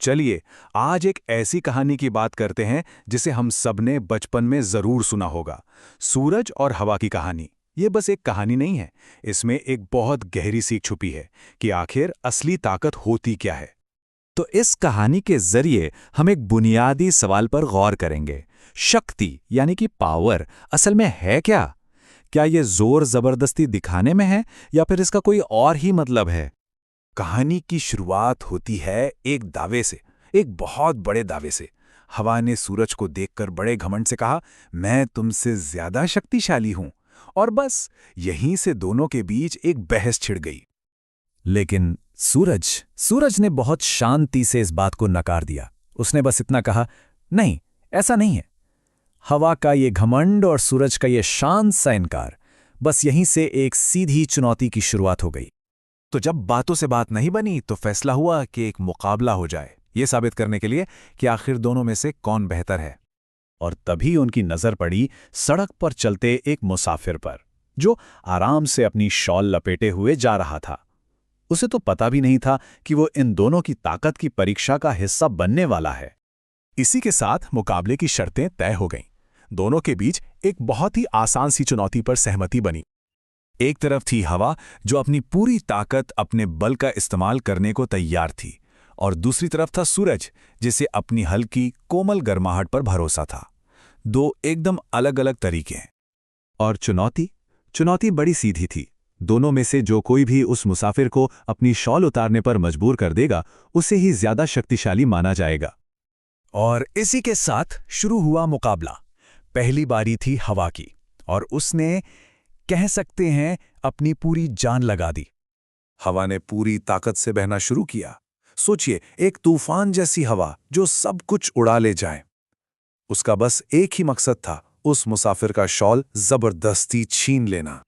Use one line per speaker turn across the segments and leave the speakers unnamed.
चलिए आज एक ऐसी कहानी की बात करते हैं जिसे हम सबने बचपन में जरूर सुना होगा। सूरज और हवा की कहानी। ये बस एक कहानी नहीं है, इसमें एक बहुत गहरी सीख छुपी है कि आखिर असली ताकत होती क्या है।
तो इस कहानी के जरिए हम एक बुनियादी सवाल पर गौर करेंगे। शक्ति यानी कि पावर असल में है क्या? क्या ये जोर जबरदस्ती दिखाने में है या फिर इसका कोई और ही मतलब है?
कहानी की शुरुआत होती है एक दावे से, एक बहुत बड़े दावे से। हवा ने सूरज को देखकर बड़े घमंड से कहा, मैं तुमसे ज्यादा शक्तिशाली हूं। और बस यहीं से दोनों के बीच एक बहस छिड़ गई।
लेकिन सूरज ने बहुत शांति से इस बात को नकार दिया। उसने बस इतना कहा, नहीं, ऐसा नहीं है। हवा का ये घमंड और सूरज का ये शांत सा इनकार, बस यहीं से एक सीधी चुनौती की शुरुआत हो गई।
तो जब बातों से बात नहीं बनी तो फैसला हुआ कि एक मुकाबला हो जाए, ये साबित करने के लिए कि आखिर दोनों में से कौन बेहतर है।
और तभी उनकी नजर पड़ी सड़क पर चलते एक मुसाफिर पर, जो आराम से अपनी शॉल लपेटे हुए जा रहा था। उसे तो पता भी नहीं था कि वो इन दोनों की ताकत की परीक्षा का हिस्सा बनने वाला है।
इसी के साथ मुकाबले की शर्तें तय हो गईं। दोनों के बीच एक बहुत ही आसान सी चुनौती पर सहमति बनी। एक तरफ थी हवा, जो अपनी पूरी ताकत, अपने बल का इस्तेमाल करने को तैयार थी, और दूसरी तरफ था सूरज, जिसे अपनी हल्की कोमल गर्माहट पर भरोसा था। दो एकदम अलग अलग तरीके हैं।
और चुनौती बड़ी सीधी थी। दोनों में से जो कोई भी उस मुसाफिर को अपनी शॉल उतारने पर मजबूर कर देगा, उसे ही ज्यादा शक्तिशाली माना जाएगा।
और इसी के साथ शुरू हुआ मुकाबला। पहली बारी थी हवा की, और उसने, कह सकते हैं, अपनी पूरी जान लगा दी। हवा ने पूरी ताकत से बहना शुरू किया। सोचिए, एक तूफान जैसी हवा जो सब कुछ उड़ा ले जाए। उसका बस एक ही मकसद था, उस मुसाफिर का शॉल जबरदस्ती छीन लेना।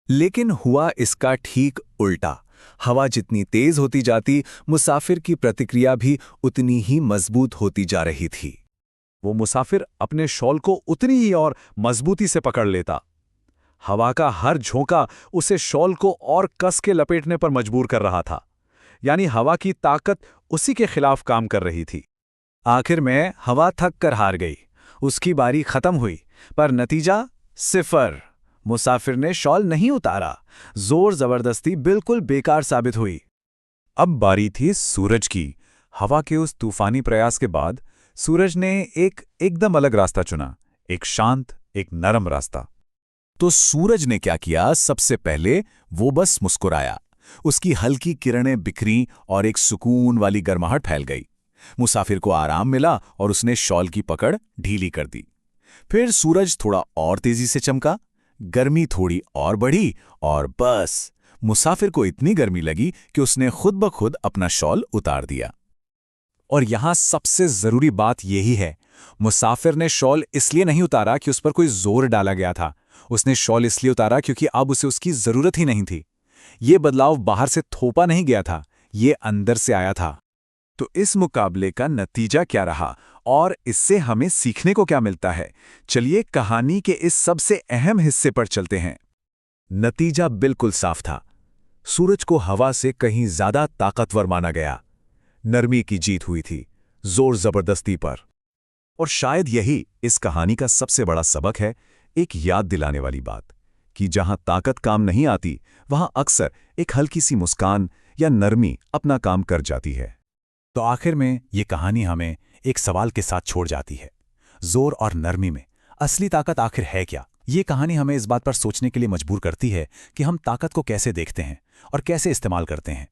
लेकिन हुआ इसका ठीक उल्टा। हवा जितनी तेज होती जाती, मुसाफिर की प्रतिक्रिया भी उतनी ही मजबूत होती जा रही थी।
वो मुसाफिर अपने शॉल को उतनी ही और मजबूती से पकड़ लेता। हवा का हर झोंका उसे शॉल को और कस के लपेटने पर मजबूर कर रहा था। यानी हवा की ताकत उसी के खिलाफ काम कर रही थी। आखिर में हवा थक कर हार गई। उसकी बारी खत्म हुई, पर नतीजा 0। मुसाफिर ने शॉल नहीं उतारा। जोर जबरदस्ती बिल्कुल बेकार साबित हुई।
अब बारी थी सूरज की। हवा के उस तूफानी प्रयास के बाद सूरज ने एकदम अलग रास्ता चुना, एक शांत, एक नरम रास्ता। तो सूरज ने क्या किया? सबसे पहले वो बस मुस्कुराया। उसकी हल्की किरणें बिखरीं और एक सुकून वाली गर्माहट फैल गई। मुसाफिर को आराम मिला और उसने शॉल की पकड़ ढीली कर दी। फिर सूरज थोड़ा और तेजी से चमका, गर्मी थोड़ी और बढ़ी, और बस मुसाफिर को इतनी गर्मी लगी कि उसने खुद ब खुद अपना शॉल उतार दिया। और यहां सबसे जरूरी बात यही है, मुसाफिर ने शॉल इसलिए नहीं उतारा कि उस पर कोई जोर डाला गया था। उसने शॉल इसलिए उतारा क्योंकि अब उसे उसकी जरूरत ही नहीं थी। ये बदलाव बाहर से थोपा नहीं गया था, ये अंदर से आया था। तो इस मुकाबले का नतीजा क्या रहा और इससे हमें सीखने को क्या मिलता है? चलिए कहानी के इस सबसे अहम हिस्से पर चलते हैं। नतीजा बिल्कुल साफ था। सूरज को हवा से कहीं ज्यादा ताकतवर माना गया। नरमी की जीत हुई थी, जोर जबरदस्ती पर। और शायद यही इस कहानी का सबसे बड़ा सबक है, एक याद दिलाने वाली बात, कि जहां ताकत काम नहीं आती, वहां अक्सर एक हल्की सी मुस्कान या नरमी अपना काम कर जाती है।
तो आखिर में ये कहानी हमें एक सवाल के साथ छोड़ जाती है। जोर और नरमी में असली ताकत आखिर है क्या? ये कहानी हमें इस बात पर सोचने के लिए मजबूर करती है कि हम ताकत को कैसे देखते हैं और कैसे इस्तेमाल करते हैं।